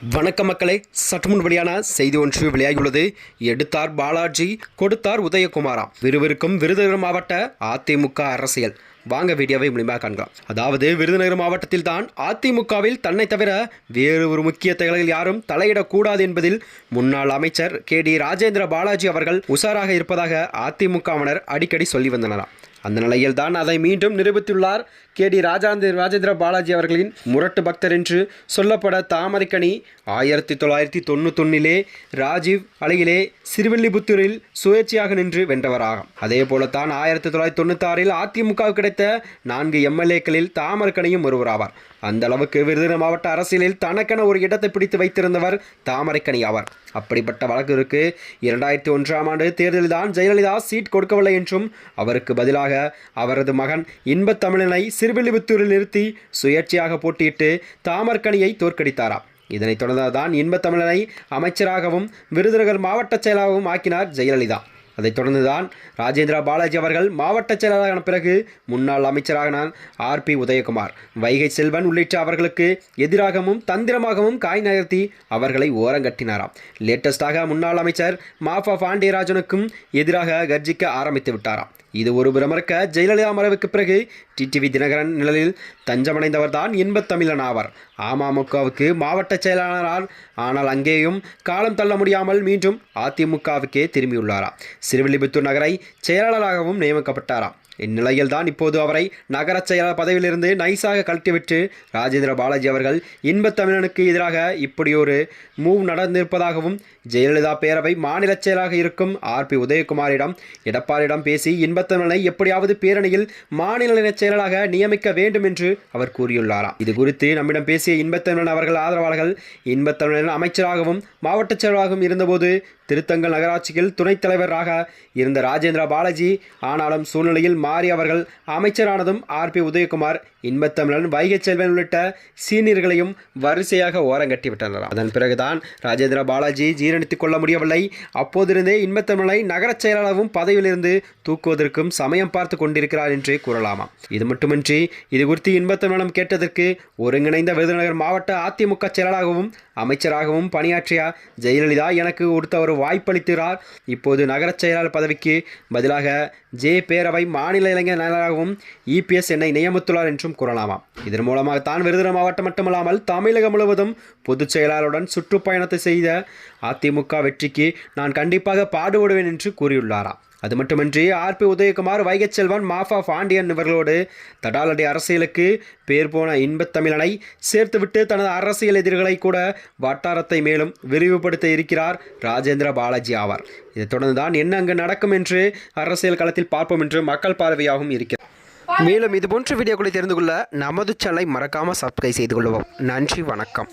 வணக்க மக்களே, சற்று முன் வெளியான செய்தி ஒன்று வெளியாகியுள்ளது. எடுத்தார் பாலாஜி, கொடுத்தார் உதயகுமாரா. விறுவிறுக்கும் விருதுநகர் மாவட்ட அதிமுக அரசியல். வாங்க வீடியோவை முழுமையாக காண்கலாம். அதாவது விருதுநகர் மாவட்டத்தில் தான் அதிமுகவில் தன்னை தவிர வேறு ஒரு முக்கிய தலைவர்கள் யாரும் தலையிடக்கூடாது என்பதில் முன்னாள் அமைச்சர் KD ராஜேந்திர பாலாஜி அவர்கள் உஷாராக இருப்பதாக அதிமுகவினர் அடிக்கடி சொல்லி வந்தனராம். அந்த நிலையில் தான் அதை மீண்டும் நிரூபித்துள்ளார் KD ராஜேந்திர பாலாஜி அவர்களின் முரட்டு பக்தர் என்று சொல்லப்பட தாமரைக்கனி 1991 ராஜீவ் அலையிலே சிறுவில்லிபுத்தூரில் சுயேட்சையாக நின்று வென்றவராகும். அதே போலத்தான் 1996 அதிமுக கிடைத்த 4 MLAக்களில் தாமரைக்கனியும் ஒருவராவார். அந்த அளவுக்கு விருதுநகர் மாவட்ட அரசியலில் தனக்கென ஒரு இடத்தை பிடித்து வைத்திருந்தவர் தாமரைக்கனி ஆவார். அப்படிப்பட்ட வழக்கிற்கு 2001 தேர்தலில் தான் ஜெயலலிதா சீட் கொடுக்கவில்லை என்றும் அவருக்கு பதிலாக அவரது மகன் இன்பத்தமிழனை சிறுவில்லிபுத்தூரில் நிறுத்தி சுயேட்சையாக போட்டியிட்டு தாமரைக்கனியை தோற்கடித்தாராம். இதனைத் தொடர்ந்துதான் இன்பத்தமிழனை அமைச்சராகவும் விருதுநகர் மாவட்ட செயலாகவும் ஆக்கினார் ஜெயலலிதா. அதைத் தொடர்ந்துதான் ராஜேந்திர பாலாஜி அவர்கள் மாவட்ட செயலாளரான பிறகு முன்னாள் அமைச்சரான RP உதயகுமார், வைகை செல்வன் உள்ளிட்ட அவர்களுக்கு எதிராகவும் தந்திரமாகவும் காய் நகர்த்தி அவர்களை ஓரங்கட்டினாராம். லேட்டஸ்டாக முன்னாள் அமைச்சர் மாஃபா பாண்டியராஜனுக்கும் எதிராக கர்ஜிக்க ஆரம்பித்து விட்டாராம். இது ஒரு பிரமர்க்க ஜெயலலிதா மறைவுக்கு பிறகு TTV தினகரன் நிழலில் தஞ்சமடைந்தவர் தான் இன்பத்தமிழன் ஆவார். அமமுகவுக்கு மாவட்ட செயலாளரால், ஆனால் அங்கேயும் காலம் தள்ள முடியாமல் மீண்டும் அதிமுகவுக்கே திரும்பியுள்ளாராம். சிறுவில்லிபுத்தூர் நகரை செயலாளராகவும் நியமிக்கப்பட்டாராம். இந்நிலையில் தான் இப்போது அவரை நகர செயலாளர் பதவியிலிருந்து நைஸாக கழட்டிவிட்டு ராஜேந்திர பாலாஜி அவர்கள் இன்பத்தமிழனுக்கு எதிராக இப்படி ஒரு மூவ் நடந்திருப்பதாகவும் ஜெயலலிதா பேரவை மாநில செயலாக இருக்கும் RP உதயகுமாரிடம் எடப்பாடியிடம் பேசி இன்பத்தமிழனை எப்படியாவது பேரணியில் மாநில செயலாளராக நியமிக்க வேண்டும் என்று அவர் கூறியுள்ளாராம். இது குறித்து நம்மிடம் பேசிய இன்பத்தமிழன் அவர்கள் ஆதரவாளர்கள், இன்பத்தமிழன் அமைச்சராகவும் மாவட்ட செயலாளராகவும் இருந்தபோது திருத்தங்கல் நகராட்சியில் துணைத் தலைவராக இருந்த ராஜேந்திர பாலாஜி, ஆனாலும் சூழ்நிலையில் மாறி அவர்கள் அமைச்சரானதும் RP உதயகுமார் இன்பத்தமிழன், வைகை செல்வன் உள்ளிட்ட சீனியர்களையும் வரிசையாக ஓரங்கட்டிவிட்டனர். அதன் பிறகுதான் ராஜேந்திர பாலாஜி ஜீரணித்துக் கொள்ள முடியவில்லை. அப்போதிருந்தே இன்பத்தமிழனை நகரச் செயலாளரும் பதவியிலிருந்து தூக்குவதற்கும் சமயம் பார்த்து கொண்டிருக்கிறார் என்று கூறலாமா. இது மட்டுமின்றி இது குறித்து இன்பத்தமிழனம் கேட்டதற்கு ஒருங்கிணைந்த விருதுநகர் மாவட்ட அதிமுக செயலாளராகவும் அமைச்சராகவும் பணியாற்றிய ஜெயலலிதா எனக்கு கொடுத்த ஒரு வாய்ப்பளித்தார். இப்போது நகரச் செயலாளர் பதவிக்கு பதிலாக பேரவை மாநில இளைஞர் நலனாகவும் EPS என்னை நியமித்துள்ளார் என்றும் கூறலாமாம். இதன் மூலமாக தான் விருதுநகர் மாவட்டம் மட்டுமல்லாமல் தமிழகம் முழுவதும் பொதுச் செயலாளருடன் சுற்றுப்பயணத்தை செய்த அதிமுக வெற்றிக்கு நான் கண்டிப்பாக பாடுபடுவேன் என்று கூறியுள்ளாராம். அது மட்டுமின்றி RP உதயகுமார், வைகை செல்வன், மாஃபா பாண்டியன் இவர்களோடு தடாலடி அரசியலுக்கு பேர் போன இன்பத்தமிழனை சேர்த்துவிட்டு தனது அரசியல் எதிரிகளை கூட வட்டாரத்தை மேலும் விரிவுபடுத்த இருக்கிறார் ராஜேந்திர பாலாஜி ஆவார். இதைத் தொடர்ந்து தான் என்ன அங்கு நடக்கும் என்று அரசியல் களத்தில் பார்ப்போம் என்று மக்கள் பார்வையாகவும் இருக்கிறார். மேலும் இதுபோன்ற வீடியோக்களை தெரிந்து கொள்ள நமது சேனலை மறக்காமல் சப்ஸ்கிரைப் செய்து கொள்வோம். நன்றி, வணக்கம்.